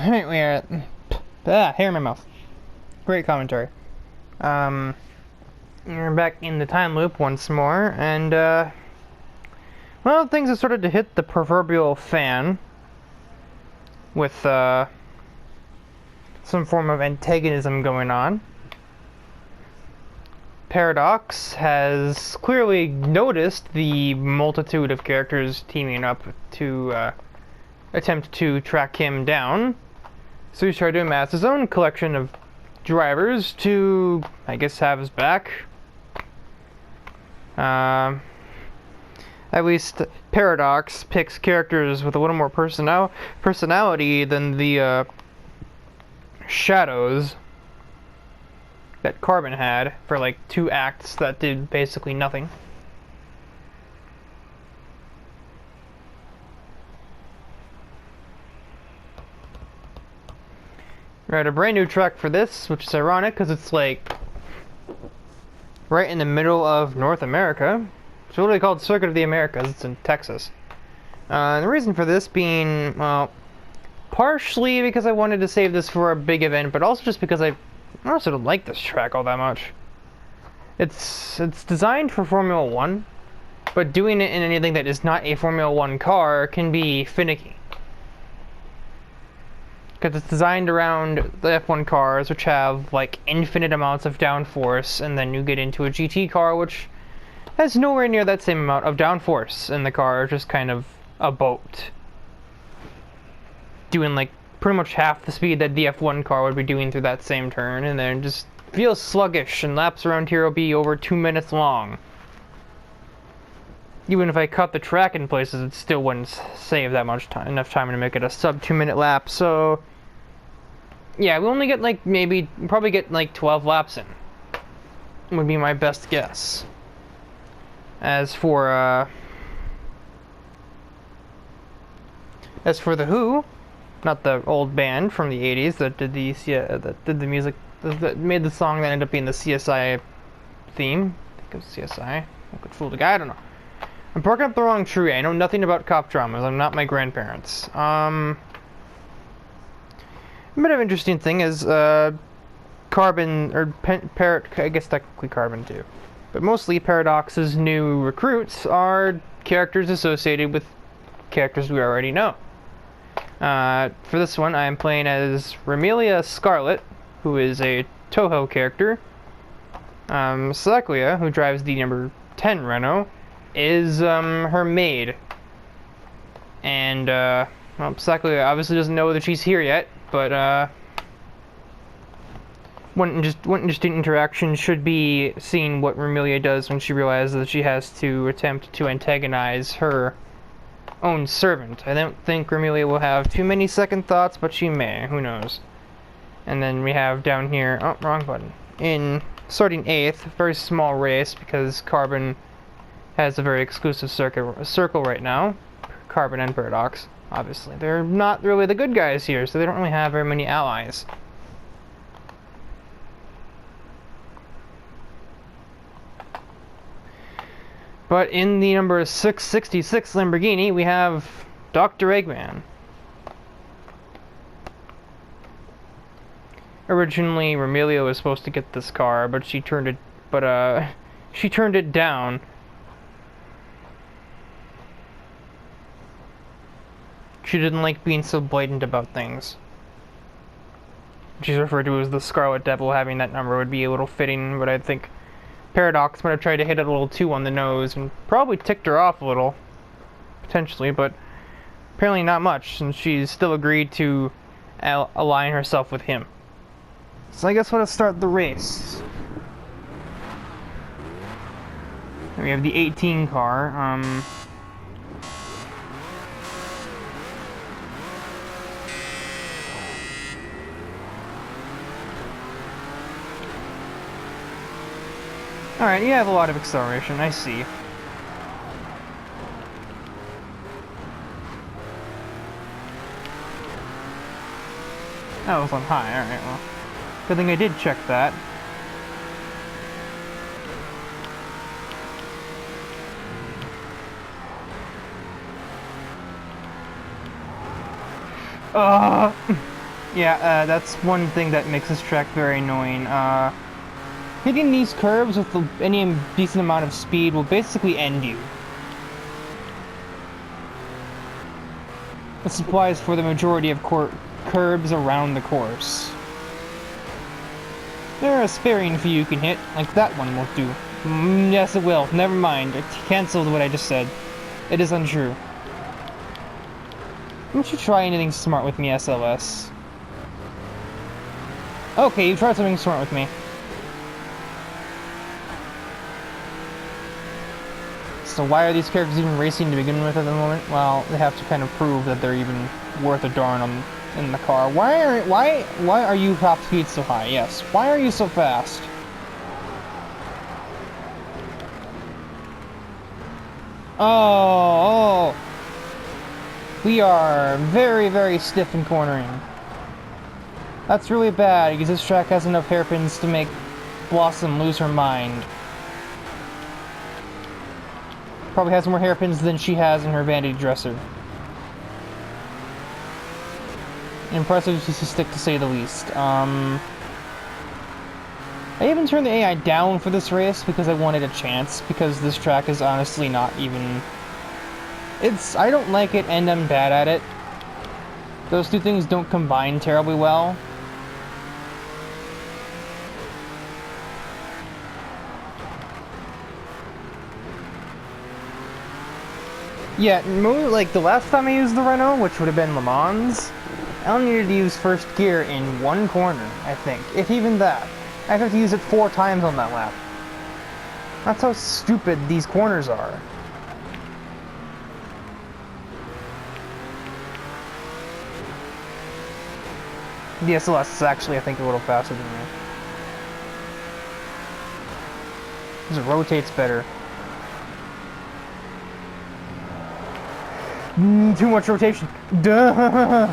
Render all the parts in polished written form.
Alright, we are... hair in my mouth. Great commentary. We're back in the time loop once more, and, well, things have started to hit the proverbial fan with, some form of antagonism going on. Paradox has clearly noticed the multitude of characters teaming up to, attempt to track him down. So he's tried to amass his own collection of drivers to, I guess, have his back. At least Paradox picks characters with a little more personality than the shadows that Carbon had for like 2 acts that did basically nothing. Right, a brand new track for this, which is ironic because it's like right in the middle of North America. It's literally called Circuit of the Americas. It's in Texas. And the reason for this being, well, partially because I wanted to save this for a big event, but also just because I honestly don't like this track all that much. It's designed for Formula 1, but doing it in anything that is not a Formula 1 car can be finicky. Because it's designed around the F1 cars, which have like infinite amounts of downforce, and then you get into a GT car, which has nowhere near that same amount of downforce in the car, just kind of a boat. Doing like pretty much half the speed that the F1 car would be doing through that same turn, and then just feels sluggish, and laps around here will be over 2 minutes long. Even if I cut the track in places, it still wouldn't save that much time, enough time to make it a sub 2 minute lap. So yeah, we only get like probably get like 12 laps in. Would be my best guess. As for the Who, not the old band from the 80s that did the music that made the song that ended up being the CSI theme. I think it was CSI. I could fool the guy. I don't know. I'm barking up the wrong tree. I know nothing about cop dramas. I'm not my grandparents. A bit of an interesting thing is Carbon, or I guess technically Carbon too, but mostly Paradox's new recruits are characters associated with characters we already know. For this one, I am playing as Ramelia Scarlet, who is a Toho character. Sakuya, who drives the number 10 Renault, is her maid. And well, Sakuya obviously doesn't know that she's here yet, but one interesting interaction should be seeing what Ramelia does when she realizes that she has to attempt to antagonize her own servant. I don't think Ramelia will have too many second thoughts, but she may. Who knows? And then we have down here, oh, wrong button. In starting 8th, very small race because Carbon has a very exclusive circle right now. Carbon and Paradox, obviously. They're not really the good guys here, so they don't really have very many allies. But in the number 666 Lamborghini, we have Dr. Eggman. Originally, Ramelia was supposed to get this car, but she turned it down. She didn't like being so blatant about things. She's referred to as the Scarlet Devil. Having that number would be a little fitting, but I think Paradox might have tried to hit it a little too on the nose and probably ticked her off a little, potentially, but apparently not much, since she's still agreed to align herself with him. So I guess we'll start the race. We have the 18 car. Alright, you have a lot of acceleration, I see. That was on high, alright, well. Good thing I did check that. Yeah, that's one thing that makes this track very annoying. Hitting these curves with any decent amount of speed will basically end you. This applies for the majority of curbs around the course. There are a sparing few you can hit, like that one won't do. Yes, it will. Never mind. I cancelled what I just said. It is untrue. Why don't you try anything smart with me, SLS? Okay, you tried something smart with me. So why are these characters even racing to begin with at the moment? Well, they have to kind of prove that they're even worth a darn in the car. Why are you top speed so high? Yes. Why are you so fast? Oh. We are very, very stiff in cornering. That's really bad because this track has enough hairpins to make Blossom lose her mind. Probably has more hairpins than she has in her vanity dresser. Impressive statistic to say the least. I even turned the AI down for this race because I wanted a chance, because this track is honestly not even... I don't like it and I'm bad at it. Those two things don't combine terribly well. Yeah, like the last time I used the Renault, which would have been Le Mans, I only needed to use first gear in one corner, I think. If even that. I have to use it 4 times on that lap. That's how stupid these corners are. The SLS is actually, I think, a little faster than me. Because it rotates better. Too much rotation. Duh!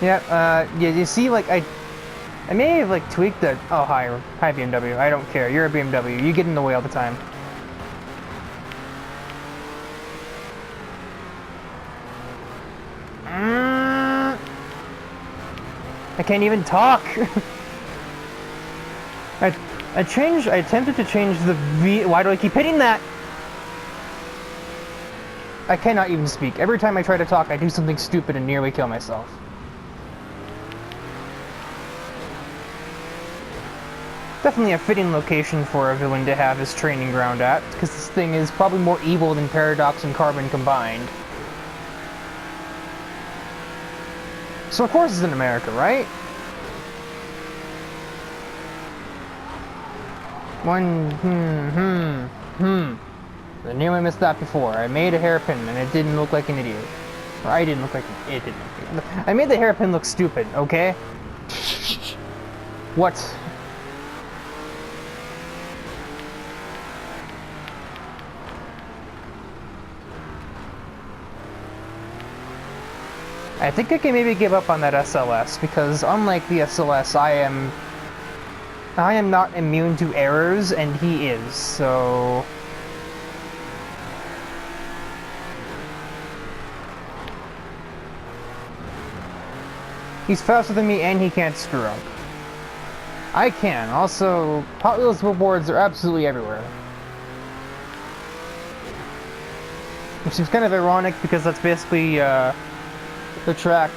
Yeah, yeah, you see, like, I may have, like, tweaked the... Oh, hi BMW. I don't care. You're a BMW. You get in the way all the time. I can't even talk! I attempted to change the V... Why do I keep hitting that? I cannot even speak. Every time I try to talk, I do something stupid and nearly kill myself. Definitely a fitting location for a villain to have his training ground at, because this thing is probably more evil than Paradox and Carbon combined. So of course it's in America, right? I nearly missed that before. I made a hairpin and it didn't look like an idiot. Or I didn't look like an idiot. I made the hairpin look stupid, okay? What? I think I can maybe give up on that SLS, because unlike the SLS, I am not immune to errors, and he is, so... He's faster than me, and he can't screw up. I can. Also, Hot Wheels billboards are absolutely everywhere. Which is kind of ironic, because that's basically, the track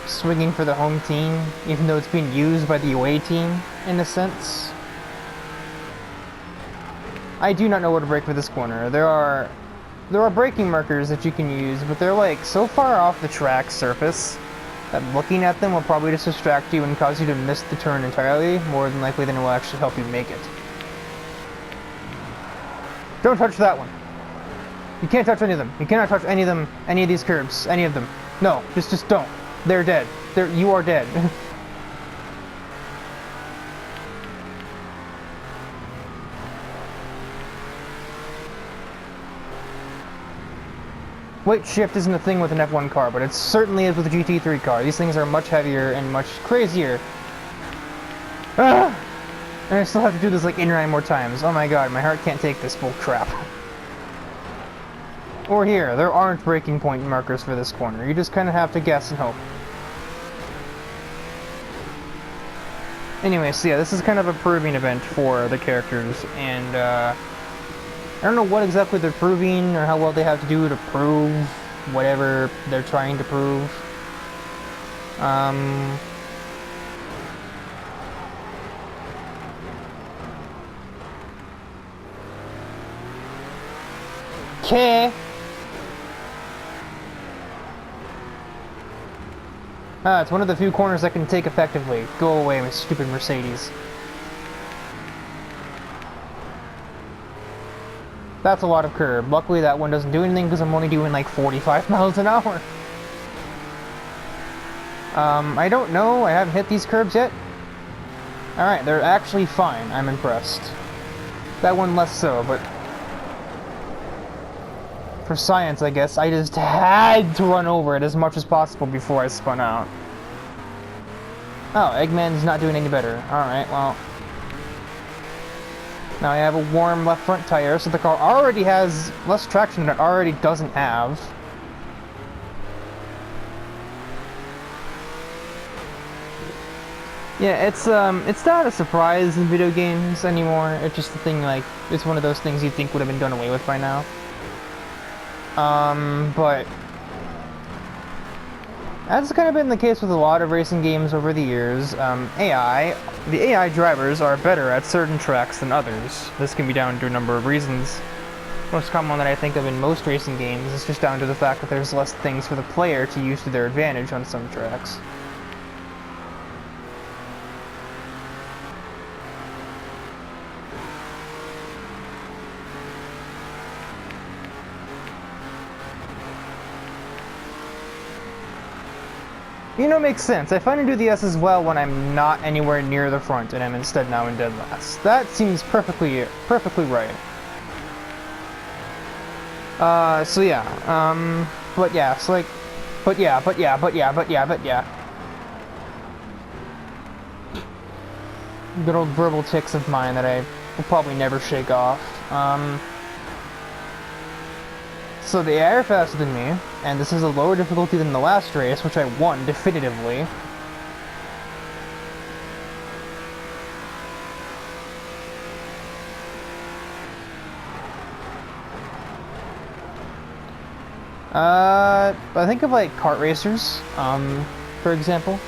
swinging for the home team, even though it's being used by the away team, in a sense. I do not know where to brake for this corner. There are braking markers that you can use, but they're like so far off the track surface that looking at them will probably just distract you and cause you to miss the turn entirely, more than likely than it will actually help you make it. Don't touch that one. You can't touch any of them. You cannot touch any of them, any of these curbs, any of them. No, just don't. They're dead. You are dead. Weight shift isn't a thing with an F1 car, but it certainly is with a GT3 car. These things are much heavier and much crazier. Ah! And I still have to do this like 8 or 9 more times. Oh my god, my heart can't take this bull crap. Or here, there aren't braking point markers for this corner. You just kind of have to guess and hope. Anyway, so yeah, this is kind of a proving event for the characters, and I don't know what exactly they're proving or how well they have to do to prove whatever they're trying to prove. Okay. Ah, it's one of the few corners I can take effectively. Go away, my stupid Mercedes. That's a lot of curb. Luckily that one doesn't do anything because I'm only doing like 45 miles an hour. I don't know. I haven't hit these curbs yet. Alright, they're actually fine. I'm impressed. That one less so, but... for science, I guess, I just had to run over it as much as possible before I spun out. Oh, Eggman's not doing any better. Alright, well... now I have a warm left front tire, so the car already has less traction than it already doesn't have. Yeah, it's not a surprise in video games anymore. It's just a thing, like, it's one of those things you'd think would have been done away with by now. But that's kind of been the case with a lot of racing games over the years. The AI drivers are better at certain tracks than others. This can be down to a number of reasons. Most common one that I think of in most racing games is just down to the fact that there's less things for the player to use to their advantage on some tracks. You know, makes sense. I find to do the S as well when I'm not anywhere near the front and I'm instead now in dead last. That seems perfectly right. So yeah, but yeah, it's like, but yeah. Good old verbal tics of mine that I will probably never shake off. So the AI are faster than me, and this is a lower difficulty than the last race, which I won definitively. I think of like kart racers, for example.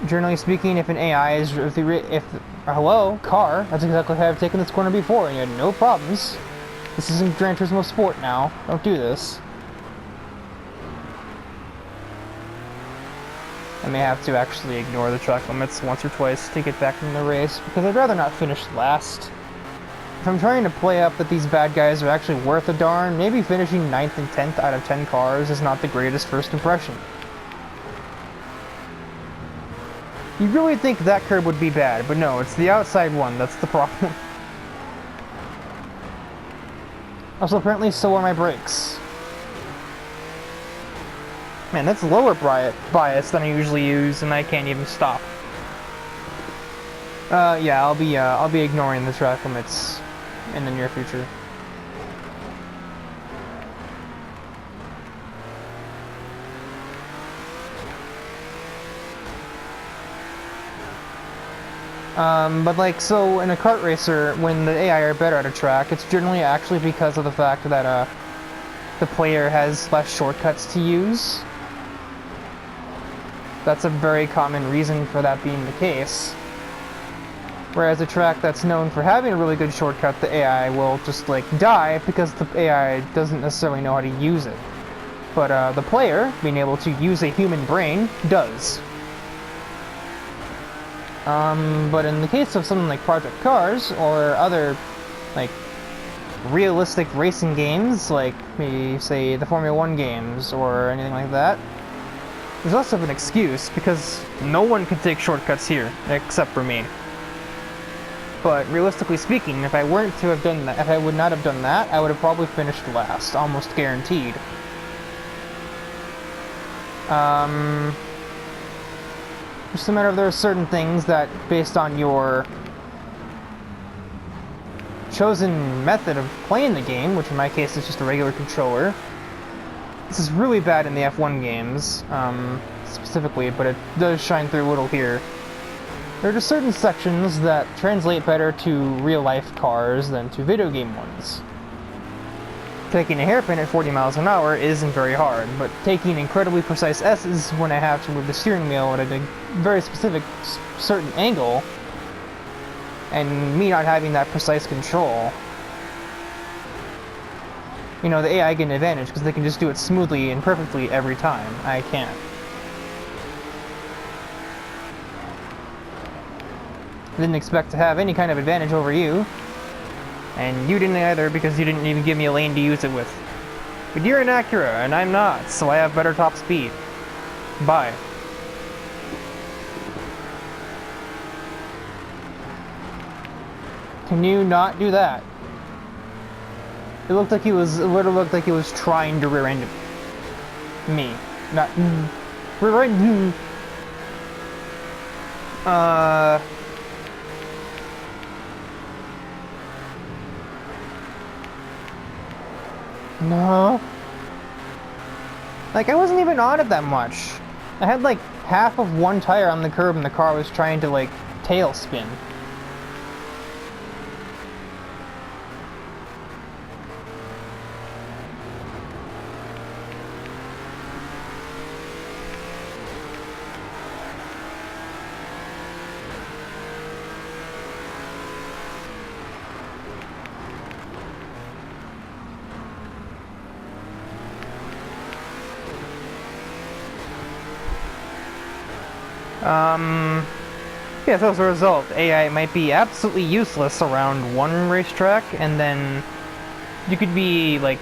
Generally speaking, if an AI is, hello, car, that's exactly how I've taken this corner before, and you had no problems. This isn't Gran Turismo Sport now. Don't do this. I may have to actually ignore the track limits once or twice to get back in the race, because I'd rather not finish last. If I'm trying to play up that these bad guys are actually worth a darn, maybe finishing 9th and 10th out of 10 cars is not the greatest first impression. You'd really think that curb would be bad, but no, it's the outside one that's the problem. Also, apparently so are my brakes. Man, that's lower bias than I usually use, and I can't even stop. Yeah, I'll be ignoring the track limits in the near future. But like, so in a kart racer, when the AI are better at a track, it's generally actually because of the fact that, the player has less shortcuts to use. That's a very common reason for that being the case. Whereas a track that's known for having a really good shortcut, the AI will just, like, die because the AI doesn't necessarily know how to use it. But, the player, being able to use a human brain, does. But in the case of something like Project Cars, or other, like, realistic racing games, like, maybe, say, the Formula 1 games, or anything like that, there's less of an excuse, because no one can take shortcuts here, except for me. But, realistically speaking, if I weren't to have done that, if I would not have done that, I would have probably finished last, almost guaranteed. Just a matter of there are certain things that, based on your chosen method of playing the game, which in my case is just a regular controller. This is really bad in the F1 games, specifically, but it does shine through a little here. There are just certain sections that translate better to real-life cars than to video game ones. Taking a hairpin at 40 miles an hour isn't very hard, but taking incredibly precise S's when I have to move the steering wheel at a very specific certain angle, and me not having that precise control. You know, the AI get an advantage because they can just do it smoothly and perfectly every time. I can't. Didn't expect to have any kind of advantage over you. And you didn't either because you didn't even give me a lane to use it with. But you're an Acura, and I'm not, so I have better top speed. Bye. Can you not do that? It looked like he was. It would have looked like he was trying to rear-end me. Not rear-end. No. Like, I wasn't even on it that much. I had like half of one tire on the curb and the car was trying to like tail spin. Yeah, so as a result, AI might be absolutely useless around one racetrack, and then you could be, like,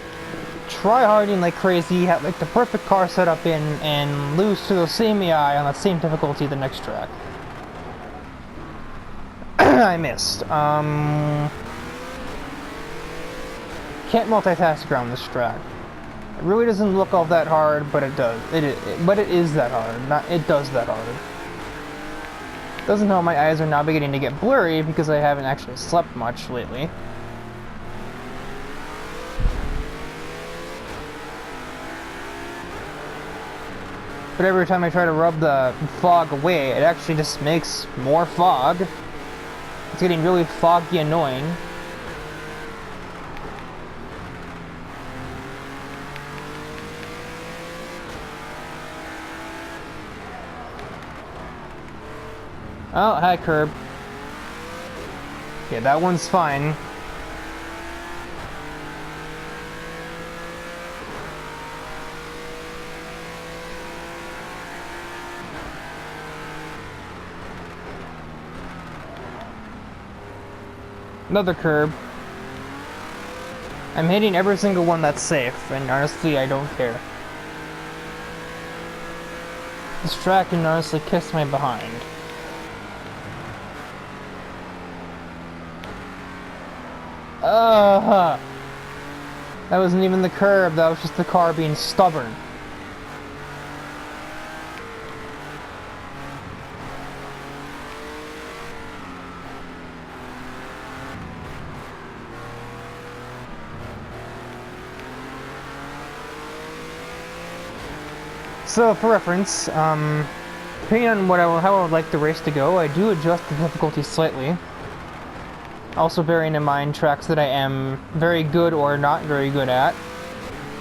try-harding like crazy, have, like, the perfect car setup in, and lose to the same AI on the same difficulty the next track. I missed. Can't multitask around this track. It really doesn't look all that hard, but it does. But it is that hard. It does that hard. Doesn't help my eyes are now beginning to get blurry because I haven't actually slept much lately. But every time I try to rub the fog away, it actually just makes more fog. It's getting really foggy annoying. Oh, hi, curb. Yeah, that one's fine. Another curb. I'm hitting every single one that's safe, and honestly, I don't care. This track can honestly kiss my behind. That wasn't even the curb, that was just the car being stubborn. So, for reference, depending on how I would like the race to go, I do adjust the difficulty slightly. Also bearing in mind tracks that I am very good or not very good at.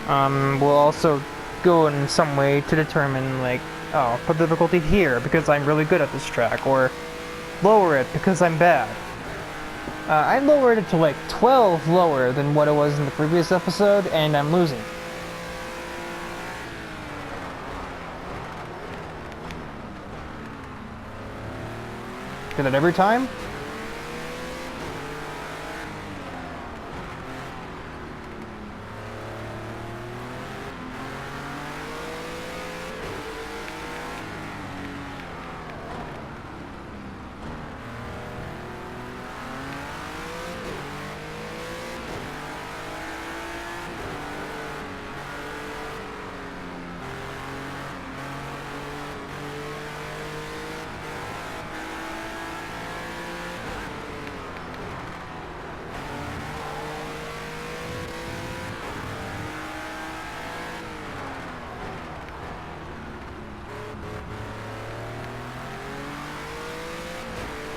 Will also go in some way to determine, like, oh, put the difficulty here because I'm really good at this track, or lower it because I'm bad. I lowered it to like 12 lower than what it was in the previous episode, and I'm losing. Do that every time?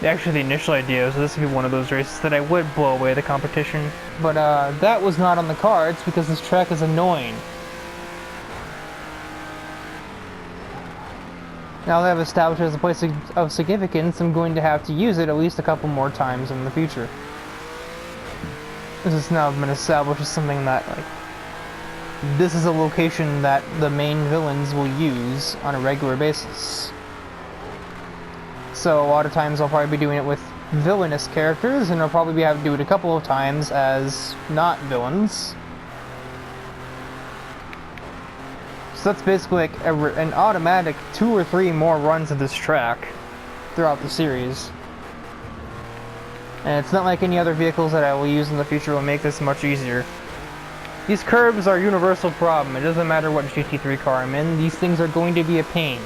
Actually, the initial idea was this would be one of those races that I would blow away the competition. But that was not on the cards because this track is annoying. Now that I've established it as a place of significance, I'm going to have to use it at least a couple more times in the future. This has now been established as something that, like, this is a location that the main villains will use on a regular basis. So a lot of times I'll probably be doing it with villainous characters, and I'll probably have to do it a couple of times as not villains. So that's basically like an automatic 2 or 3 more runs of this track throughout the series. And it's not like any other vehicles that I will use in the future will make this much easier. These curbs are a universal problem. It doesn't matter what GT3 car I'm in, these things are going to be a pain.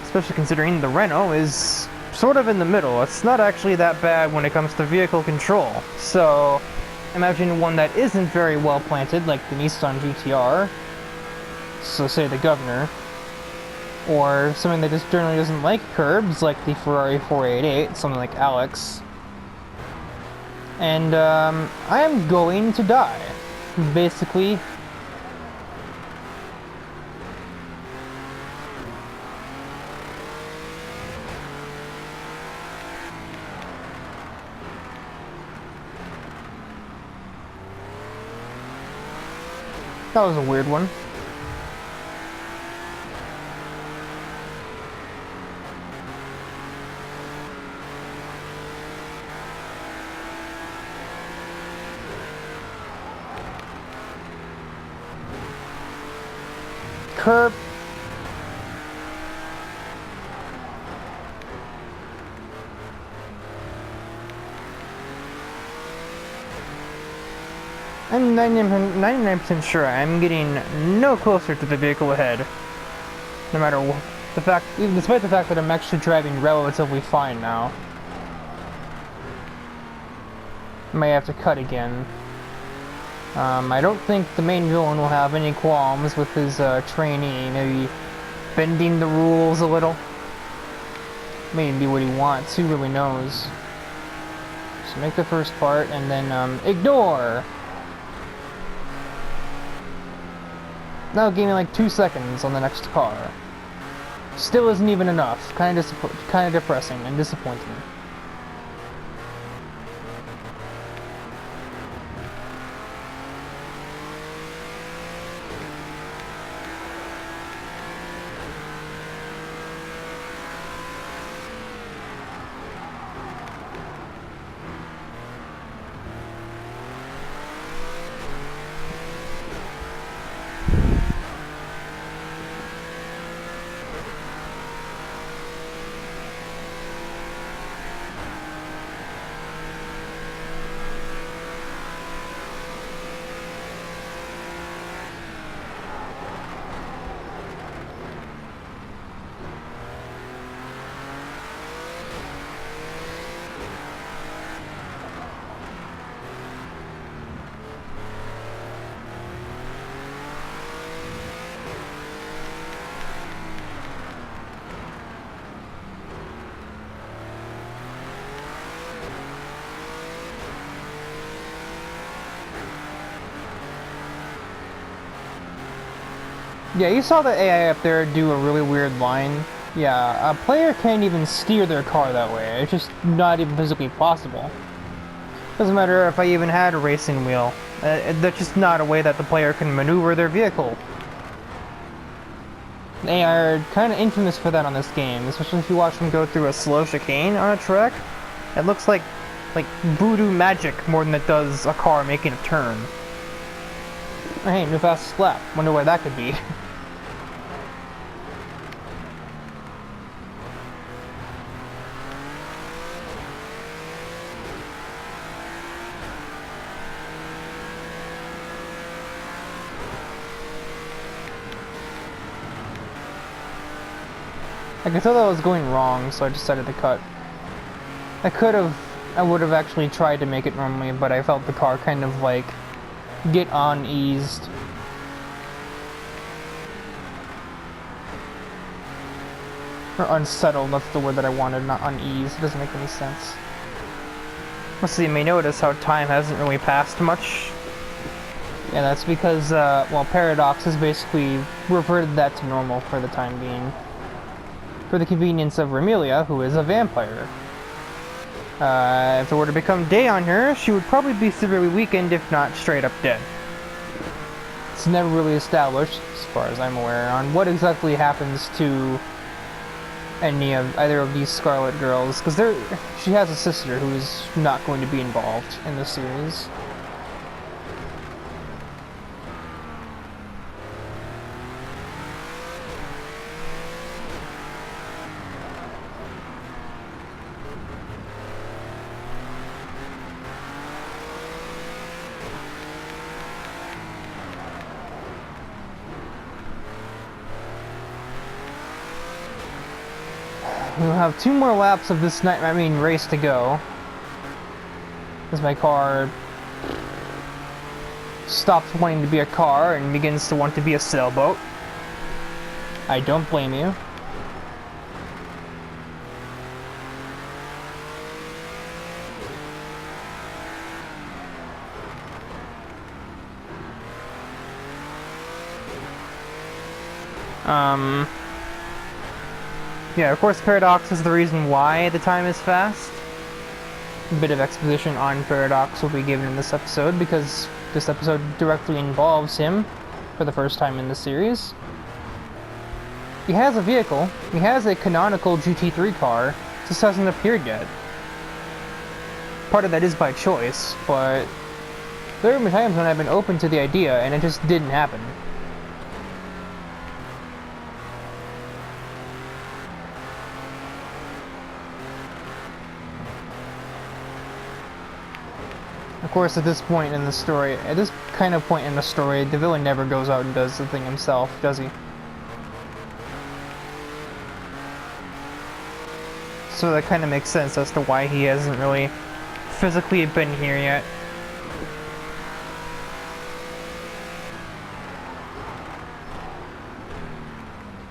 Especially considering the Renault is sort of in the middle. It's not actually that bad when it comes to vehicle control. So imagine one that isn't very well planted, like the Nissan GTR, so say the Governor, or something that just generally doesn't like curbs, like the Ferrari 488, something like Alex. And I am going to die, basically. That was a weird one. Curb. I'm 99% sure I'm getting no closer to the vehicle ahead. No matter what, despite the fact that I'm actually driving relatively fine now. May have to cut again. I don't think the main villain will have any qualms with his trainee maybe bending the rules a little. Maybe what he wants, who really knows. So make the first part and then ignore! That'll give me like 2 seconds on the next car. Still isn't even enough. Kind of depressing and disappointing. Yeah, you saw the AI up there do a really weird line. Yeah, a player can't even steer their car that way. It's just not even physically possible. Doesn't matter if I even had a racing wheel. That's just not a way that the player can maneuver their vehicle. The AI are kind of infamous for that on this game, especially if you watch them go through a slow chicane on a track. It looks like voodoo magic more than it does a car making a turn. Hey, new fastest lap. Wonder why that could be. I could tell that was going wrong, so I decided to cut. I would have actually tried to make it normally, but I felt the car kind of like get uneased Or unsettled, that's the word that I wanted, not unease. It doesn't make any sense. Let's see, you may notice how time hasn't really passed much. Yeah, that's because, well, Paradox has basically reverted that to normal for the time being. For the convenience of Remelia, who is a vampire. If it were to become day on her, she would probably be severely weakened, if not straight up dead. It's never really established, as far as I'm aware, on what exactly happens to either of these Scarlet girls, because she has a sister who is not going to be involved in the series. We'll have 2 more laps of this race to go. As my car stops wanting to be a car and begins to want to be a sailboat. I don't blame you. Yeah, of course Paradox is the reason why the time is fast. A bit of exposition on Paradox will be given in this episode, because this episode directly involves him for the first time in the series. He has a vehicle, he has a canonical GT3 car, just hasn't appeared yet. Part of that is by choice, but there have been times when I've been open to the idea and it just didn't happen. Of course, at this kind of point in the story, the villain never goes out and does the thing himself, does he? So that kind of makes sense as to why he hasn't really physically been here yet.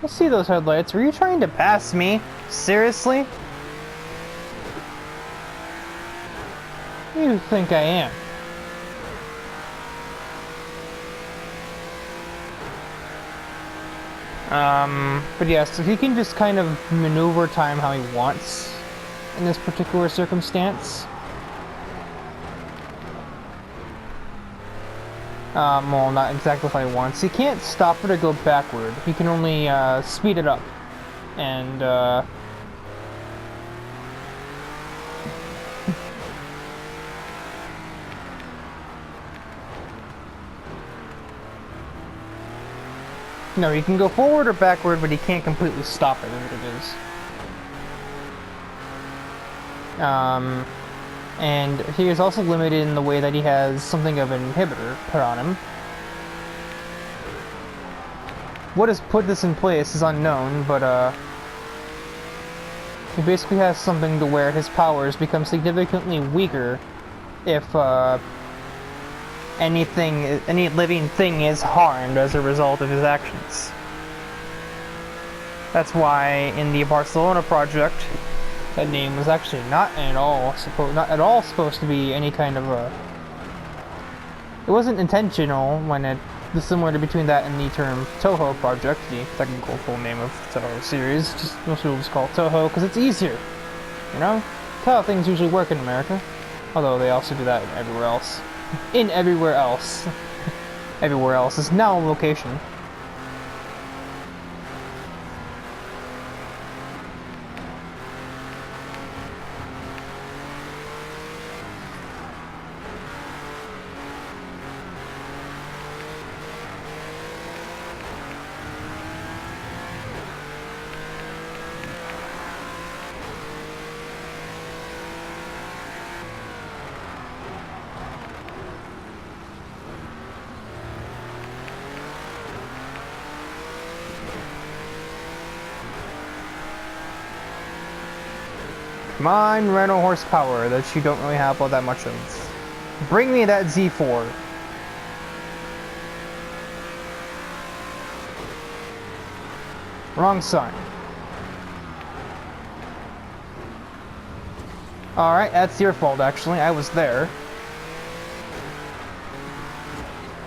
Let's see those headlights. Were you trying to pass me? Seriously? You think I am? But yeah, so he can just kind of maneuver time how he wants in this particular circumstance. Well, not exactly how he wants. He can't stop it or go backward. He can only, speed it up. And, no, he can go forward or backward, but he can't completely stop it, is what it is. And he is also limited in the way that he has something of an inhibitor put on him. What has put this in place is unknown, but, he basically has something to where his powers become significantly weaker if, any living thing is harmed as a result of his actions. That's why in the Barcelona project, that name was actually not at all supposed to be any kind of a... It wasn't intentional when it was similar to between that and the term Touhou project, the technical full name of the Touhou series. Most people just call it Touhou because it's easier. You know? That's how things usually work in America. Although they also do that everywhere else. Everywhere else. Everywhere else is now a location. Come on, Renault horsepower that you don't really have all that much of. Bring me that Z4. Wrong sign. Alright, that's your fault, actually. I was there.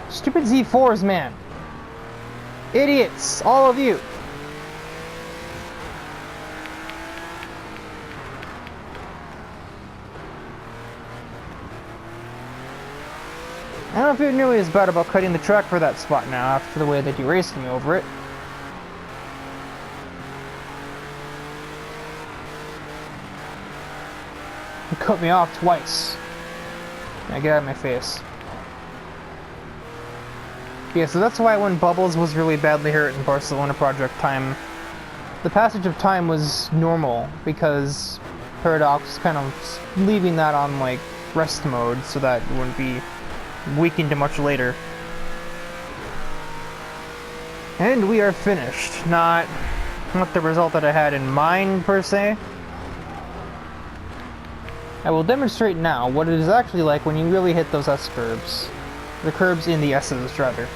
Stupid Z4s, man. Idiots, all of you. I don't know if you're nearly as bad about cutting the track for that spot now after the way that you raced me over it. You cut me off twice. Now get out of my face. Yeah, so that's why when Bubbles was really badly hurt in Barcelona Project time, the passage of time was normal, because Paradox was kind of leaving that on, like, rest mode, so that it wouldn't be weakened too much later. And we are finished. Not the result that I had in mind, per se. I will demonstrate now what it is actually like when you really hit those S curves. The curbs in the S's, rather.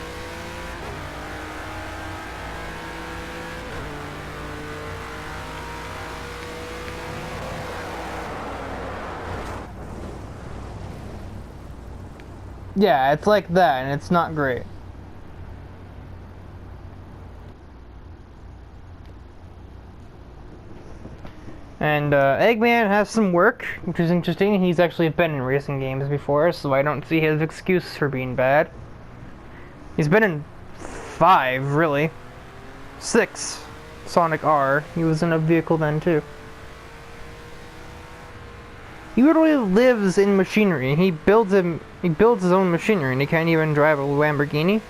Yeah, it's like that, and it's not great. And Eggman has some work, which is interesting. He's actually been in racing games before, so I don't see his excuse for being bad. He's been in 5, really. 6. Sonic R. He was in a vehicle then, too. He literally lives in machinery. He builds his own machinery, and he can't even drive a Lamborghini.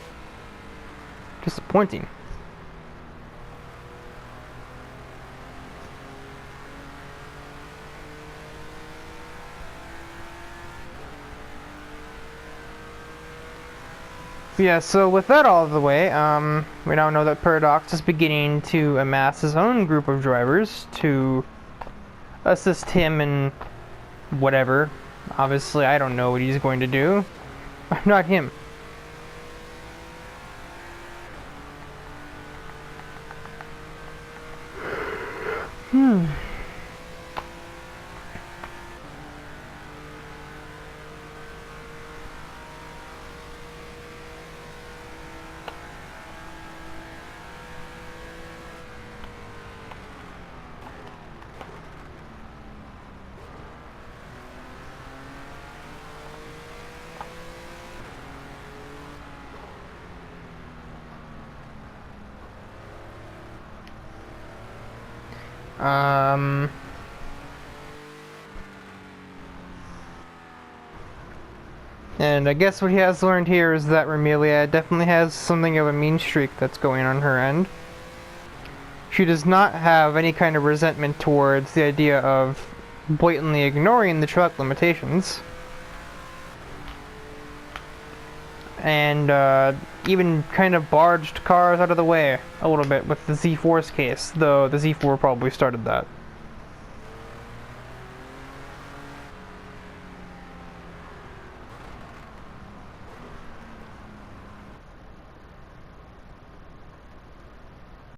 Disappointing. Yeah, so with that all of the way, we now know that Paradox is beginning to amass his own group of drivers to assist him in whatever. Obviously, I don't know what he's going to do. I'm not him. And I guess what he has learned here is that Romelia definitely has something of a mean streak that's going on her end. She does not have any kind of resentment towards the idea of blatantly ignoring the track limitations. And even kind of barged cars out of the way a little bit with the Z4's case, though the Z4 probably started that.